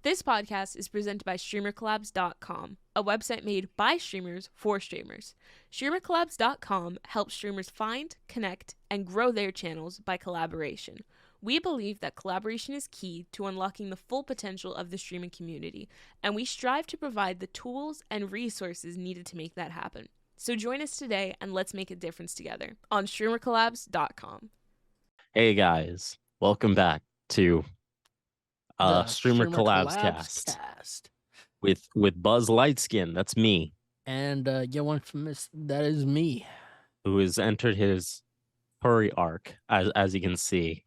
This podcast is presented by StreamerCollabs.com, a website made by streamers for streamers. StreamerCollabs.com helps streamers find, connect, and grow their channels by collaboration. We believe that collaboration is key to unlocking the full potential of the streaming community, and we strive to provide the tools and resources needed to make that happen. So join us today and let's make a difference together on StreamerCollabs.com. Hey guys, welcome back to The Streamer Collabs Cast with Buzz Lightskin. That's me, And Yo Infamous, that is me. who has entered his furry arc, as you can see.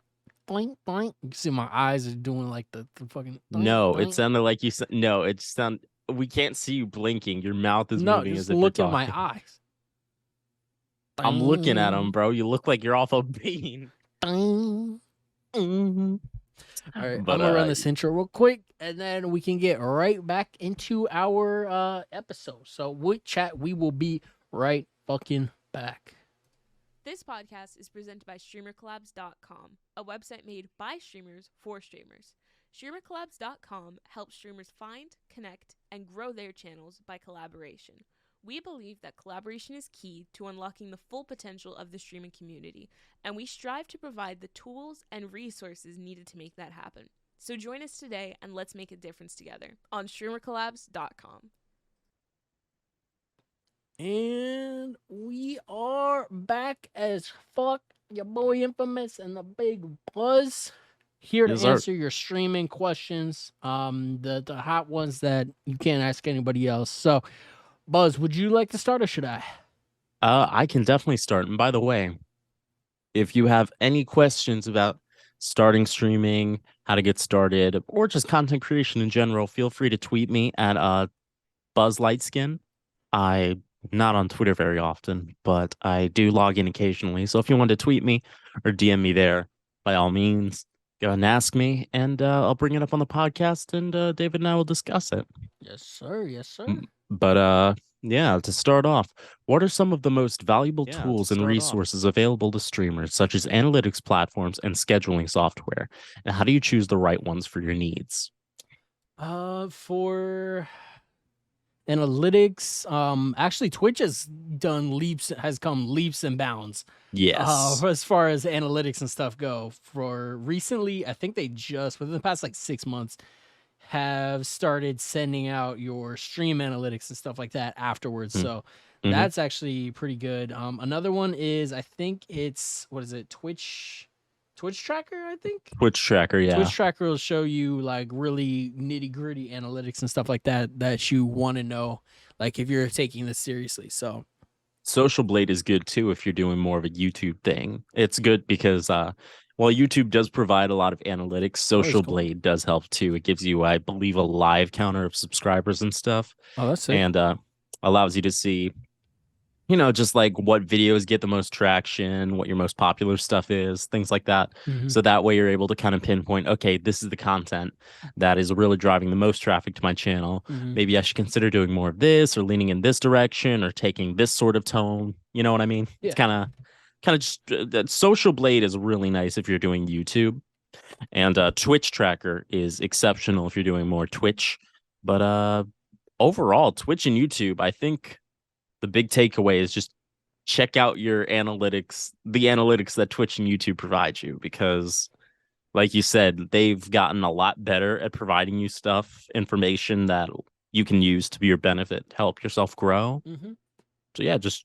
Boink, boink. You can see my eyes are doing like the fucking. Boink, No, boink. it sounded like you said. No, it sound. We can't see you blinking. Your mouth is No, moving just as if look you're at my talking. eyes. I'm looking at them, bro. You look like you're off a bean. Ding. Mhm. All right, But, I'm gonna run this intro real quick, and then we can get right back into our episode. So with chat, we will be right fucking back. This podcast is presented by StreamerCollabs.com, a website made by streamers for streamers. StreamerCollabs.com helps streamers find, connect, and grow their channels by collaboration. We believe that collaboration is key to unlocking the full potential of the streaming community, and we strive to provide the tools and resources needed to make that happen. So join us today and let's make a difference together on StreamerCollabs.com. And we are back as fuck. Your boy Infamous and the Big Buzz here to answer your streaming questions. The hot ones that you can't ask anybody else. So, Buzz, would you like to start or should I? I can definitely start. And by the way, if you have any questions about starting streaming, how to get started, or just content creation in general, feel free to tweet me at Buzz Lightskin. I'm not on Twitter very often, but I do log in occasionally. So if you want to tweet me or DM me there, by all means, go and ask me, and I'll bring it up on the podcast, and David and I will discuss it. Yes, sir. Yes, sir. But yeah, to start off, what are some of the most valuable tools and resources available to streamers, such as analytics platforms and scheduling software? And how do you choose the right ones for your needs? For analytics, actually Twitch has come leaps and bounds. Yes. As far as analytics and stuff go. For recently, I think they just within the past like 6 months have started sending out your stream analytics and stuff like that afterwards. So that's actually pretty good. Another one is, I think it's, what is it? Twitch Tracker, I think. Twitch Tracker, yeah. Twitch Tracker will show you like really nitty gritty analytics and stuff like that you want to know, like if you're taking this seriously. So Social Blade is good too if you're doing more of a YouTube thing. It's good because while YouTube does provide a lot of analytics, Social Blade does help too. It gives you, I believe, a live counter of subscribers and stuff. Oh, that's sick. And allows you to see, you know, just like what videos get the most traction, what your most popular stuff is, things like that. So that way you're able to kind of pinpoint, okay, this is the content that is really driving the most traffic to my channel. Maybe I should consider doing more of this, or leaning in this direction, or taking this sort of tone. You know what I mean? Yeah. It's kind of just that. Social Blade is really nice if you're doing YouTube, and Twitch Tracker is exceptional if you're doing more Twitch. But overall, Twitch and YouTube, I think the big takeaway is just check out your analytics, the analytics that Twitch and YouTube provide you, because like you said, they've gotten a lot better at providing you information that you can use to your benefit, to help yourself grow. So yeah, just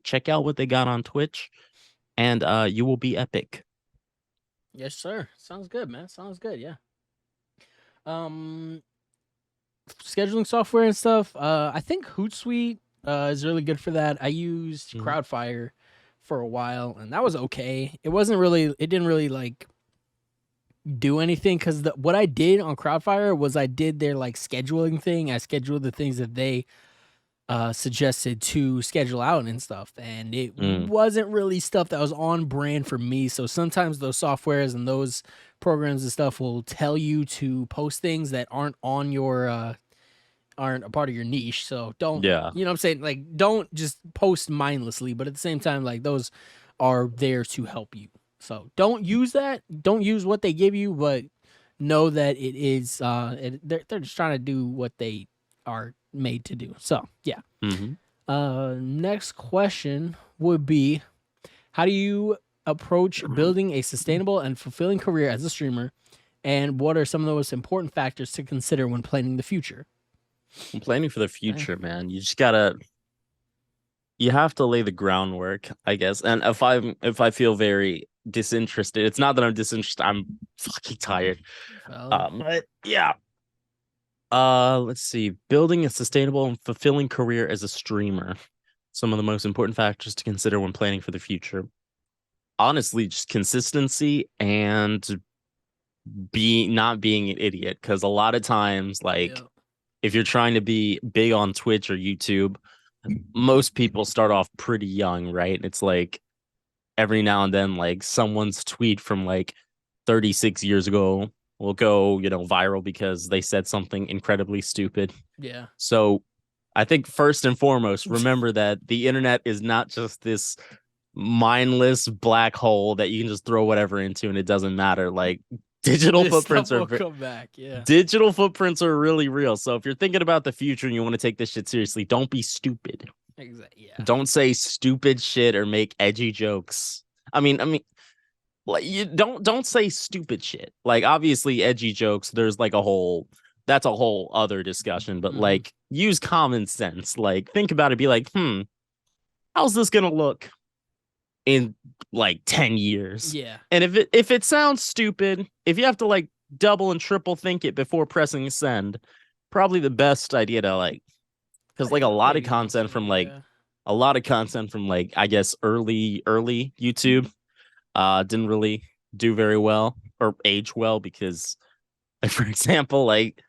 check out what they got on Twitch, and you will be epic. Yes, sir. Sounds good, man. Sounds good. Yeah. Scheduling software and stuff. I think Hootsuite is really good for that. I used Crowdfire for a while, and that was okay. It didn't really like do anything, because what I did on Crowdfire was I did their like scheduling thing. I scheduled the things that they suggested to schedule out and stuff, and it wasn't really stuff that was on brand for me. So sometimes those softwares and those programs and stuff will tell you to post things that aren't on your aren't a part of your niche. So don't, you know what I'm saying? Like, don't just post mindlessly, but at the same time, like, those are there to help you. So don't use that. Don't use what they give you, but know that it is they're just trying to do what they are made to do. So yeah. Next question would be, how do you approach building a sustainable and fulfilling career as a streamer, and what are some of the most important factors to consider when planning the future? I'm planning for the future, man. You have to lay the groundwork, I guess. And if I feel very disinterested, it's not that I'm disinterested, I'm fucking tired. But yeah. Let's see. Building a sustainable and fulfilling career as a streamer. Some of the most important factors to consider when planning for the future. Honestly, just consistency and not being an idiot. Because a lot of times, like, if you're trying to be big on Twitch or YouTube, most people start off pretty young, right? It's like every now and then, like, someone's tweet from like 36 years ago will go, viral because they said something incredibly stupid. Yeah. So I think first and foremost, remember that the internet is not just this mindless black hole that you can just throw whatever into and it doesn't matter. Like, digital footprints come back. Yeah. Digital footprints are really real. So if you're thinking about the future and you want to take this shit seriously, don't be stupid. Exactly. Yeah. Don't say stupid shit or make edgy jokes. I mean, like, you don't say stupid shit. Like, obviously, edgy jokes, there's like that's a whole other discussion. But like, use common sense. Like, think about it. Be like, how's this gonna look in like 10 years? Yeah. And if it sounds stupid, if you have to like double and triple think it before pressing send, probably the best idea to like, because like a lot of content from like I guess early YouTube didn't really do very well or age well, because for example, like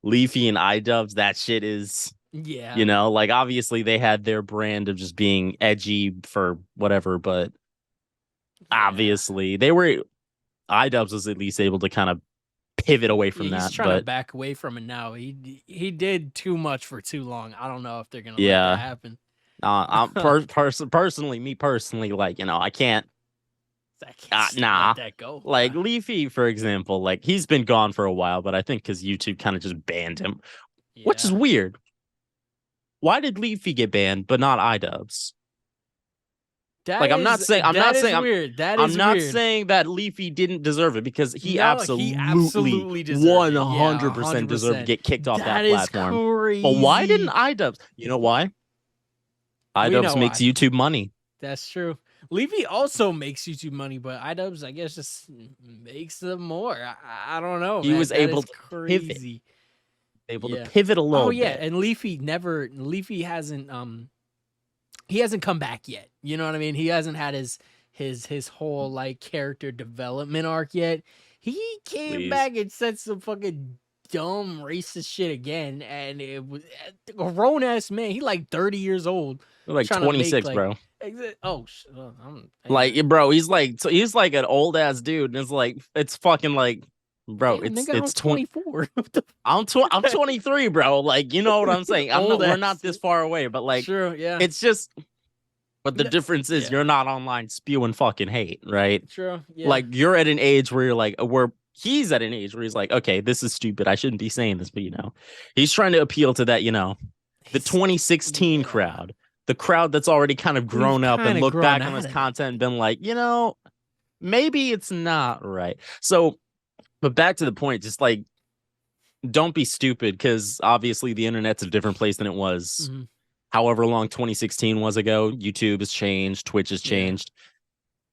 Leafy and iDubbbz, that shit is, like, obviously they had their brand of just being edgy for whatever, but obviously iDubbbz was at least able to kind of pivot away from that. He's trying to back away from it now. He did too much for too long. I don't know if they're gonna let that happen. I'm personally, like, I can't. Let that go. Like Leafy, for example, like he's been gone for a while, but I think because YouTube kind of just banned him, which is weird. Why did Leafy get banned but not iDubbbz? I'm not saying that Leafy didn't deserve it, because he absolutely 100% deserved to get kicked off that platform. Crazy. But why didn't iDubbbz? You know why? iDubbbz makes YouTube money. That's true. Leafy also makes YouTube money, but iDubbbz, I guess, just makes them more. I don't know. He was able to crazy. To pivot a little bit. Oh yeah, and Leafy hasn't he hasn't come back yet. You know what I mean? He hasn't had his whole like character development arc yet. He came back and said some fucking dumb racist shit again, and it was a grown ass man. He like 30 years old. Like 26, bro. Like, bro, he's like an old ass dude, and it's fucking like, bro, it's 24. I'm 23, bro. Like, you know what I'm saying? We're not this far away, but like, sure, yeah. It's just, but the difference is you're not online spewing fucking hate, right? True. Yeah. Like, you're at an age where you're like, he's at an age where he's like, okay, this is stupid. I shouldn't be saying this, but he's trying to appeal to that, the 2016 crowd. The crowd that's already kind of grown up and looked back on his content and been like, maybe it's not right. So, but back to the point, just like, don't be stupid, because obviously the internet's a different place than it was however long 2016 was ago. YouTube has changed. Twitch has changed.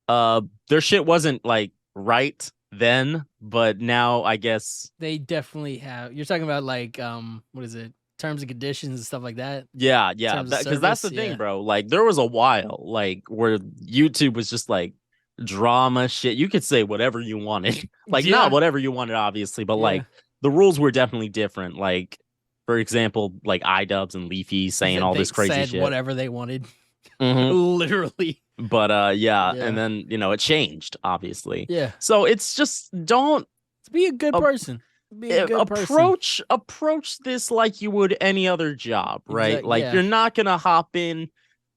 Their shit wasn't like right then, but now I guess they definitely have. You're talking about like, what is it? Terms and conditions and stuff like that. Yeah, because that's the thing, bro. Like, there was a while like where YouTube was just like drama shit. You could say whatever you wanted, like not whatever you wanted, obviously, but like the rules were definitely different. Like, for example, like iDubbbz and Leafy saying all this crazy shit, whatever they wanted, literally. But and then it changed, obviously. Yeah. So it's just don't be a good person. Approach this like you would any other job, right? You're not gonna hop in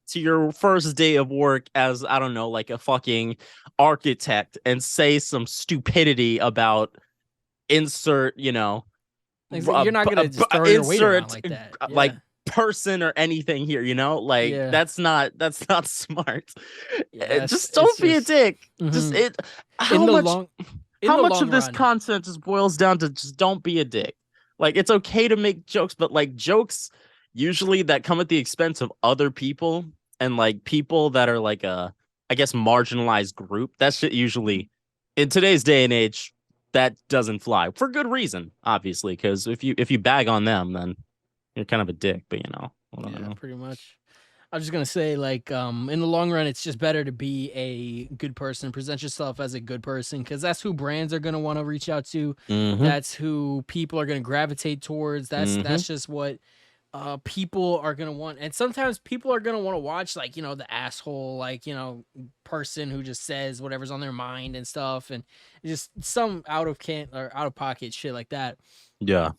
to your first day of work as, I don't know, like a fucking architect and say some stupidity about insert, you know, You're not gonna just throw your weight around like that. like person or anything here, you know, like that's not smart. Just don't be a dick. Just it. How much of this content just boils down to just don't be a dick. Like, it's okay to make jokes, but like jokes usually that come at the expense of other people and like people that are like a, I guess, marginalized group. That shit usually in today's day and age, that doesn't fly for good reason, obviously, because if you bag on them, then you're kind of a dick. But I don't know. Pretty much. I was just gonna say, like, in the long run, it's just better to be a good person, present yourself as a good person, because that's who brands are gonna want to reach out to. That's who people are gonna gravitate towards. That's just what people are gonna want. And sometimes people are gonna want to watch, like, you know, the asshole, like, you know, person who just says whatever's on their mind and stuff, and just some out of pocket shit like that. Yeah.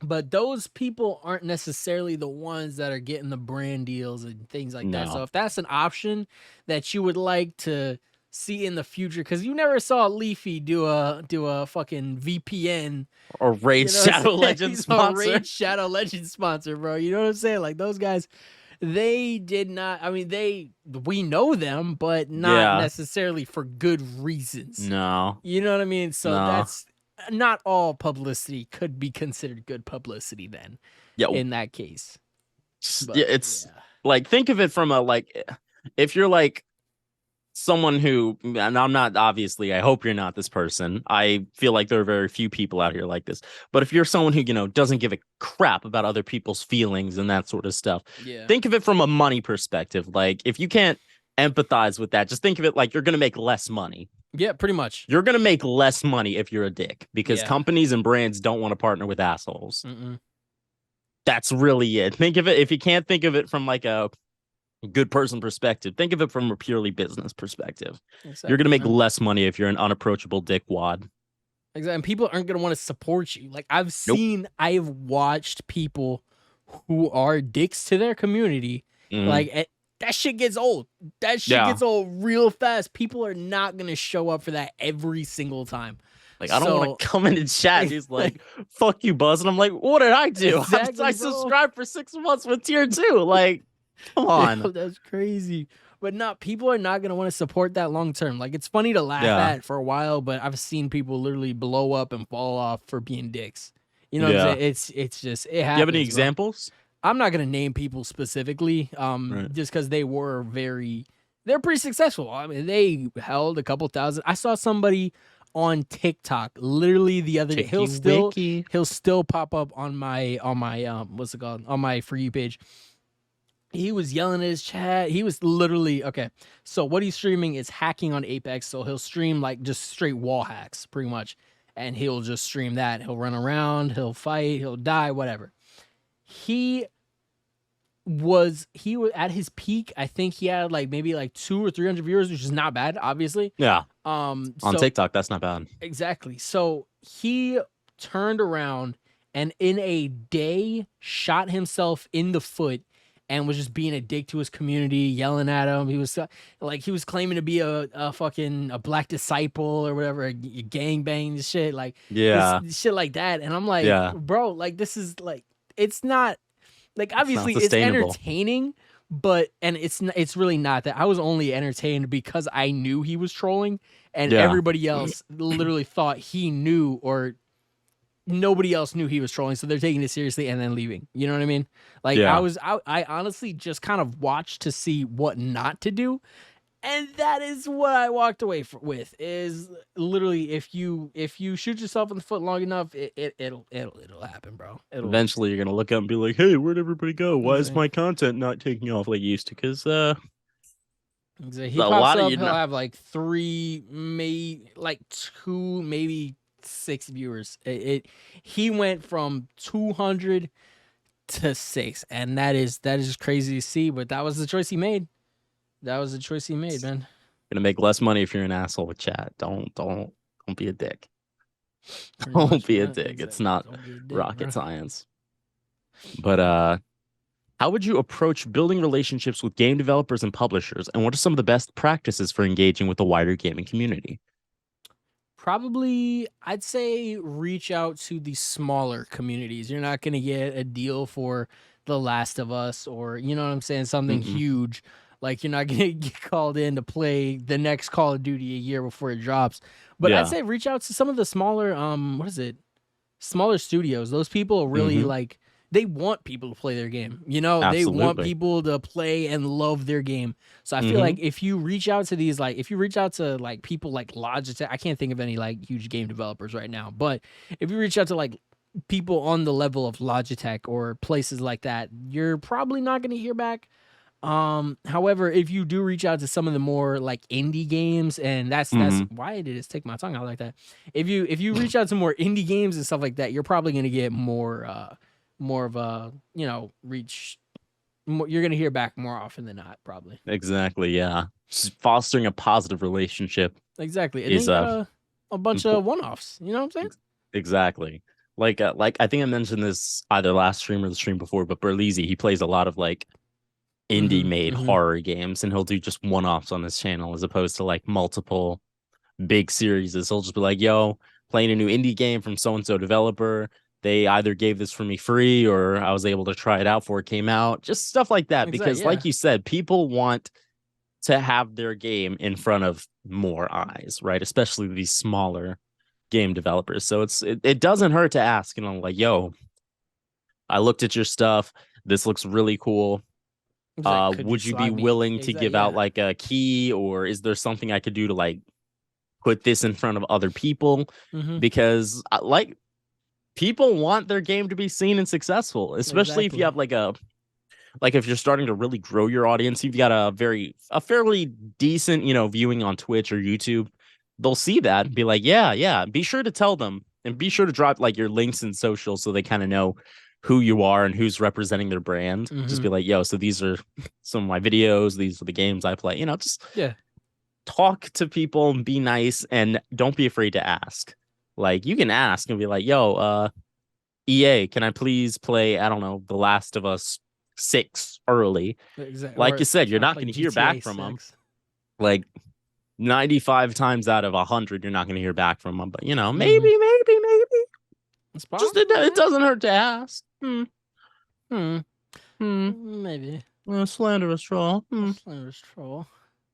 But those people aren't necessarily the ones that are getting the brand deals and things like that. So if that's an option that you would like to see in the future, because you never saw Leafy do a fucking VPN or Raid Shadow Legends sponsor. Raid Shadow Legends sponsor, bro. You know what I'm saying? Like, those guys, they did not. I mean, we know them, but not necessarily for good reasons. No, you know what I mean. So that's. Not all publicity could be considered good publicity then. In that case. But, it's like, think of it from a, like, if you're like someone who, and I'm not, obviously, I hope you're not this person. I feel like there are very few people out here like this. But if you're someone who, you know, doesn't give a crap about other people's feelings and that sort of stuff, think of it from a money perspective. Like, if you can't empathize with that, just think of it like you're going to make less money. Yeah, pretty much. You're going to make less money if you're a dick, because companies and brands don't want to partner with assholes. That's really it. Think of it, if you can't think of it from like a good person perspective, think of it from a purely business perspective. Exactly. You're going to make less money if you're an unapproachable dickwad. Exactly. And people aren't going to want to support you. Like, I've watched people who are dicks to their community, like, that shit gets old. That shit gets old real fast. People are not going to show up for that every single time. Like, I don't want to come in and chat. He's like, fuck you, Buzz. And I'm like, what did I do? Exactly, I subscribed for 6 months with tier 2. Like, come on. Yo, that's crazy. But people are not going to want to support that long term. Like, it's funny to laugh at for a while, but I've seen people literally blow up and fall off for being dicks. You know what I'm saying? It's just, it happens. Do you have any examples? I'm not going to name people specifically, just because they're pretty successful. I mean, they held a couple thousand. I saw somebody on TikTok literally the other day. He'll still pop up on my what's it called? On my For You page. He was yelling at his chat. He was literally, okay. So what he's streaming is hacking on Apex. So he'll stream like just straight wall hacks pretty much. And he'll just stream that. He'll run around, he'll fight, he'll die, whatever. He was at his peak. I think he had like maybe like 200 or 300 viewers, which is not bad, obviously. Yeah. On TikTok, that's not bad. Exactly. So he turned around and in a day shot himself in the foot and was just being a dick to his community, yelling at him. He was claiming to be a fucking Black disciple or whatever, a gangbang shit, like shit like that. And I'm like, bro, like, this is like, it's not like, obviously it's entertaining, but it's really not that. I was only entertained because I knew he was trolling, and everybody else literally thought he knew, or nobody else knew he was trolling, so they're taking it seriously and then leaving. You know what I mean? Like, I honestly just kind of watched to see what not to do. And that is what I walked away with, is literally, if you shoot yourself in the foot long enough, it'll happen, bro. Eventually, you're gonna look up and be like, "Hey, where'd everybody go? Why is my content not taking off like it used to?" Because he pops up, he'll have like 3, maybe like 2, maybe 6 viewers. He went from 200 to 6, and that is just crazy to see. But that was the choice he made. That was the choice he made, man. Gonna make less money if you're an asshole with chat. Don't be a dick. Don't be a dick. Exactly. It's not rocket science. But how would you approach building relationships with game developers and publishers? And what are some of the best practices for engaging with the wider gaming community? Probably, I'd say reach out to the smaller communities. You're not going to get a deal for The Last of Us or, you know what I'm saying, something Mm-mm. huge. Like, you're not going to get called in to play the next Call of Duty a year before it drops. But I'd Yeah. say reach out to some of the smaller, smaller studios. Those people are really like, they want people to play their game. You know, they want Absolutely. people to play and love their game. So I feel like if you reach out to these, like, if you reach out to like people like Logitech, I can't think of any like huge game developers right now, but if you reach out to like people on the level of Logitech or places like that, you're probably not going to hear back. However, if you do reach out to some of the more like indie games, and that's why did it stick my tongue out like that? If you reach out to more indie games and stuff like that, you're probably going to get more of a, you know, reach. You're going to hear back more often than not, probably. Exactly. Yeah. Just fostering a positive relationship. Exactly. And is then you got a bunch of one-offs. You know what I'm saying? Exactly. Like I think I mentioned this either last stream or the stream before, but Berlizzi, he plays a lot of like indie made horror games, and he'll do just one-offs on his channel as opposed to like multiple big series. He'll just be like, yo, playing a new indie game from so and so developer. They either gave this for me free or I was able to try it out before it came out. Just stuff like that. Because like you said, people want to have their game in front of more eyes, right? Especially these smaller game developers. So it doesn't hurt to ask, you know, like, yo, I looked at your stuff. This looks really cool. Would you be willing to give out like a key, or is there something I could do to like put this in front of other people? Because like people want their game to be seen and successful, especially if you have like if you're starting to really grow your audience, you've got a fairly decent, you know, viewing on Twitch or YouTube. They'll see that and be like, yeah. Be sure to tell them and be sure to drop like your links and socials so they kind of know who you are and who's representing their brand. Just be like, yo, so these are some of my videos. These are the games I play. You know, just talk to people and be nice and don't be afraid to ask. Like you can ask and be like, yo, EA, can I please play, I don't know, The Last of Us 6 early? Exactly. Like you said, you're not going to hear back from them. Like 95 times out of 100, you're not going to hear back from them. But, you know, maybe. Just it doesn't hurt to ask. Maybe. Slanderous troll. Slanderous troll.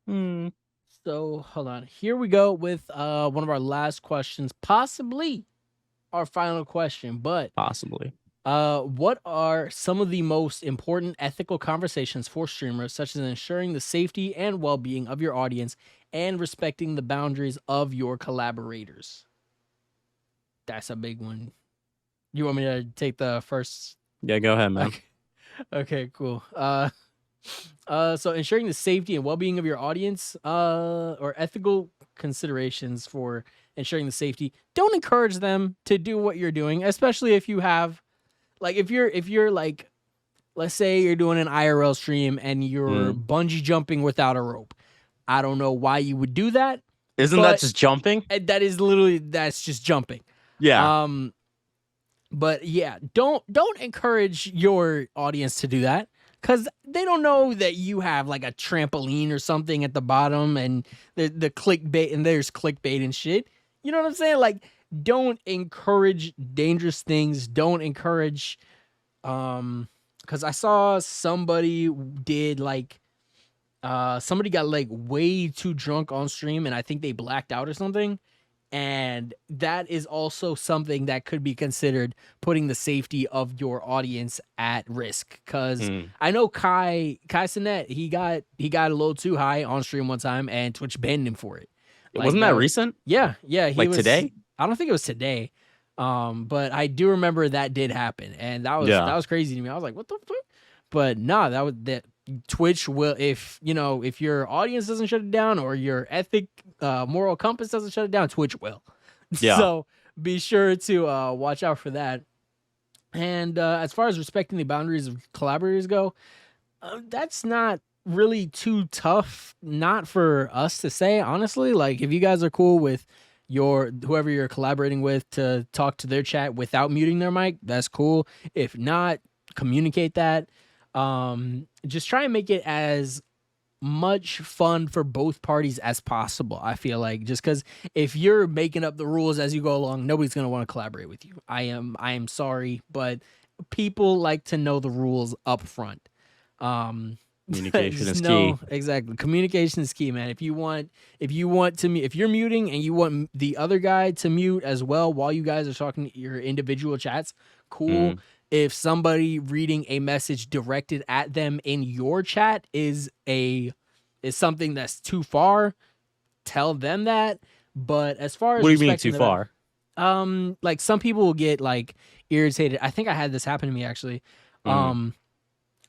So, hold on. Here we go with one of our last questions. Possibly our final question, but... Possibly. What are some of the most important ethical conversations for streamers, such as ensuring the safety and well-being of your audience and respecting the boundaries of your collaborators? That's a big one. You want me to take the first? Yeah, go ahead, man. Okay, cool. So ensuring the safety and well-being of your audience, or ethical considerations for ensuring the safety. Don't encourage them to do what you're doing, especially if you have, like, if you're like, let's say you're doing an IRL stream and you're bungee jumping without a rope. I don't know why you would do that. Isn't that just jumping? That's just jumping. Yeah. But yeah, don't encourage your audience to do that, because they don't know that you have like a trampoline or something at the bottom and the clickbait, and there's clickbait and shit. You know what I'm saying? Like, don't encourage dangerous things. Don't encourage, because I saw somebody did like, somebody got like way too drunk on stream, and I think they blacked out or something. And that is also something that could be considered putting the safety of your audience at risk. Because I know Kai Sinet, he got a little too high on stream one time, and Twitch banned him for it. Like, wasn't that recent? Yeah. He like was, today? I don't think it was today. But I do remember that did happen, and that was crazy to me. I was like, what the fuck? But nah, that Twitch will, if your audience doesn't shut it down, or your moral compass doesn't shut it down, Twitch will. Yeah. So be sure to watch out for that. And as far as respecting the boundaries of collaborators go, that's not really too tough, not for us to say, honestly. Like, if you guys are cool with whoever you're collaborating with to talk to their chat without muting their mic, that's cool. If not, communicate that. Just try and make it as much fun for both parties as possible. I feel like just because if you're making up the rules as you go along, nobody's gonna want to collaborate with you. I am sorry, but people like to know the rules up front. Communication is key. Exactly. Communication is key, man. If you want to if you're muting and you want the other guy to mute as well while you guys are talking your individual chats, cool. If somebody reading a message directed at them in your chat is something that's too far, tell them that. But as far as what do you mean too far? Like some people will get like irritated. I think I had this happen to me actually.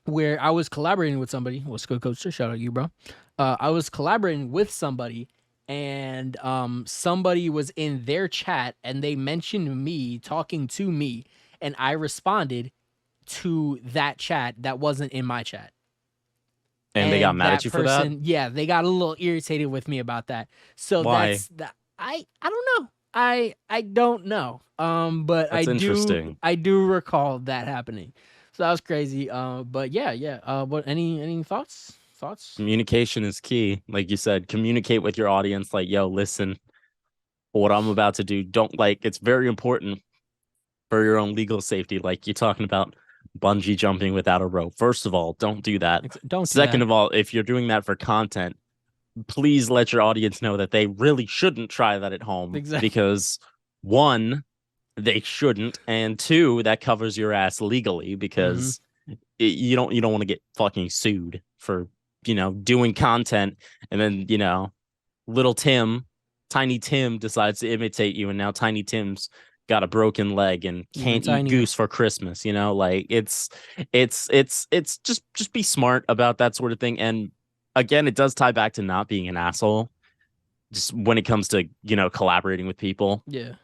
Where I was collaborating with somebody. What's good, Coach? Shout out to you, bro. I was collaborating with somebody, and somebody was in their chat, and they mentioned me talking to me, and I responded to that chat that wasn't in my chat. And they got mad at you for that? Yeah, they got a little irritated with me about that. So why? That's that. I don't know. I don't know. But that's interesting. I do recall that happening. So that was crazy. But yeah. What any thoughts? Communication is key. Like you said, communicate with your audience. Like, yo, listen, what I'm about to do, it's very important for your own legal safety. Like you're talking about bungee jumping without a rope. First of all, don't do that. Second of all, if you're doing that for content, please let your audience know that they really shouldn't try that at home. Exactly. Because one, they shouldn't, and two, that covers your ass legally because you don't want to get fucking sued for doing content, and then little Tiny Tim decides to imitate you, and now Tiny Tim's got a broken leg and can't eat goose for Christmas. It's just be smart about that sort of thing. And again, it does tie back to not being an asshole. Just when it comes to collaborating with people. Yeah.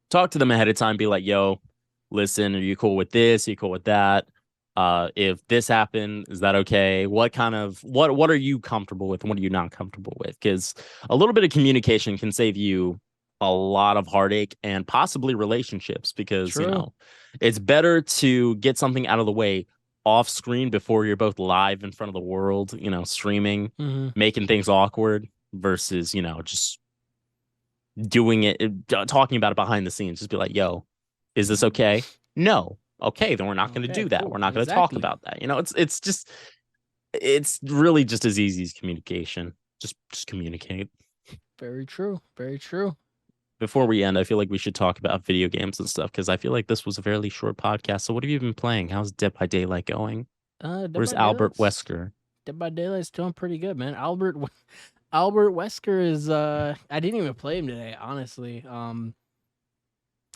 Talk to them ahead of time. Be like, yo, listen, are you cool with this? Are you cool with that? If this happened, is that okay? What are you comfortable with? And what are you not comfortable with? Because a little bit of communication can save you a lot of heartache and possibly relationships, because, it's better to get something out of the way off screen before you're both live in front of the world, streaming, making things awkward versus, just doing it, talking about it behind the scenes. Just be like, yo, is this okay? No. Okay, then we're not going to do that. Cool. We're not going to talk about that. It's really just as easy as communication. Just communicate. Very true. Very true. Before we end, I feel like we should talk about video games and stuff, because I feel like this was a fairly short podcast. So what have you been playing? How's Dead by Daylight going? Where's Albert Wesker? Dead by Daylight's doing pretty good, man. Albert Wesker is I didn't even play him today, honestly.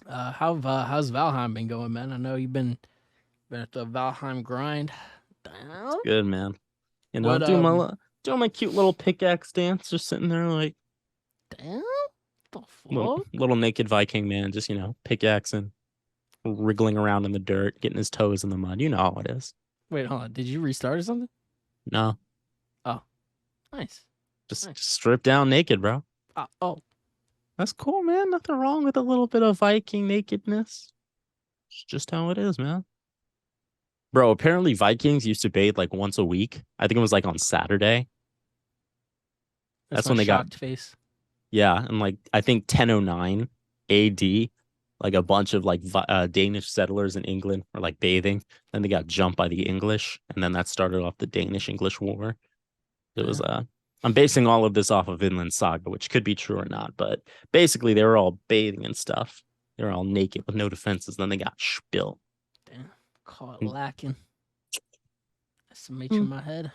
How's Valheim been going, man? I know you've been at the Valheim grind. It's good, man. Doing my cute little pickaxe dance, just sitting there like damn. Little naked Viking man, just pickaxing, wriggling around in the dirt, getting his toes in the mud. You know how it is. Wait, hold on. Did you restart or something? No. Oh, nice. Just strip down naked, bro. Oh, that's cool, man. Nothing wrong with a little bit of Viking nakedness. It's just how it is, man. Bro, apparently Vikings used to bathe like once a week. I think it was like on Saturday. That's when they got face. Yeah, and like I think 1009 AD, like a bunch of like Danish settlers in England were like bathing. Then they got jumped by the English, and then that started off the Danish-English War. It was I'm basing all of this off of Vinland Saga, which could be true or not, but basically they were all bathing and stuff. They were all naked with no defenses. Then they got spilt. Damn, caught lacking. That's some H in my head.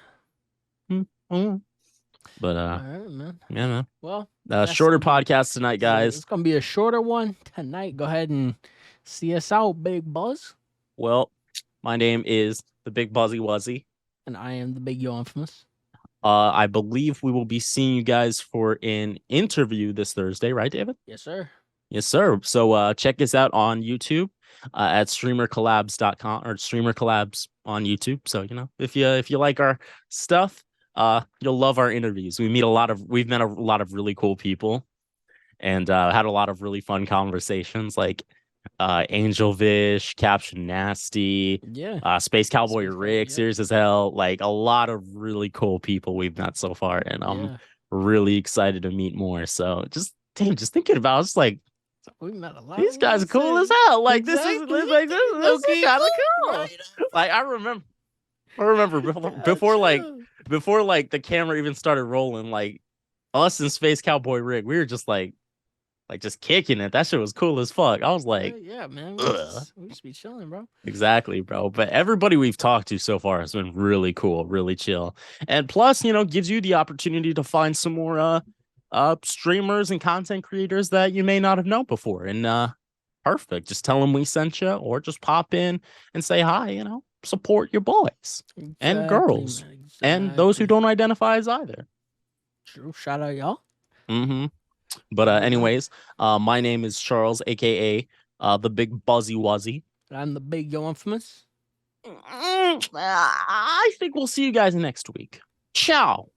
But all right, man. Yeah, man. Well, shorter podcast tonight, guys. It's gonna be a shorter one tonight. Go ahead and see us out, Big Buzz. Well, my name is the Big Buzzy Wuzzy, and I am the Big Yo Infamous. I believe we will be seeing you guys for an interview this Thursday, right, David? Yes, sir. Yes, sir. So check us out on YouTube at StreamerCollabs.com or StreamerCollabs on YouTube. So if you like our stuff, you'll love our interviews. We've met a lot of really cool people, and had a lot of really fun conversations. Like Angel Vish, Caption Nasty, Yeah. Space Cowboy Space Cowboy, Rick, yep. Serious as Hell. Like a lot of really cool people we've met so far, and I'm Yeah. really excited to meet more. So just thinking about it, it's like We met a lot these of guys are cool as hell. Like this is Exactly. like this is Low-key kind of cool, cool. right? Like I remember before like the camera even started rolling, like us and Space Cowboy Rick, we were just like just kicking it. That shit was cool as fuck. I was like, yeah, man. ugh. We just be chilling, bro. Exactly, bro. But everybody we've talked to so far has been really cool, really chill. And plus, gives you the opportunity to find some more streamers and content creators that you may not have known before. And perfect. Just tell them we sent you or just pop in and say hi, support your boys and girls Man, and those who exactly. don't identify as either. True. Shout out, y'all. Mm-hmm. But anyways, my name is Charles, aka the Big Buzzy Wuzzy. I'm the big yo infamous. I think we'll see you guys next week. Ciao.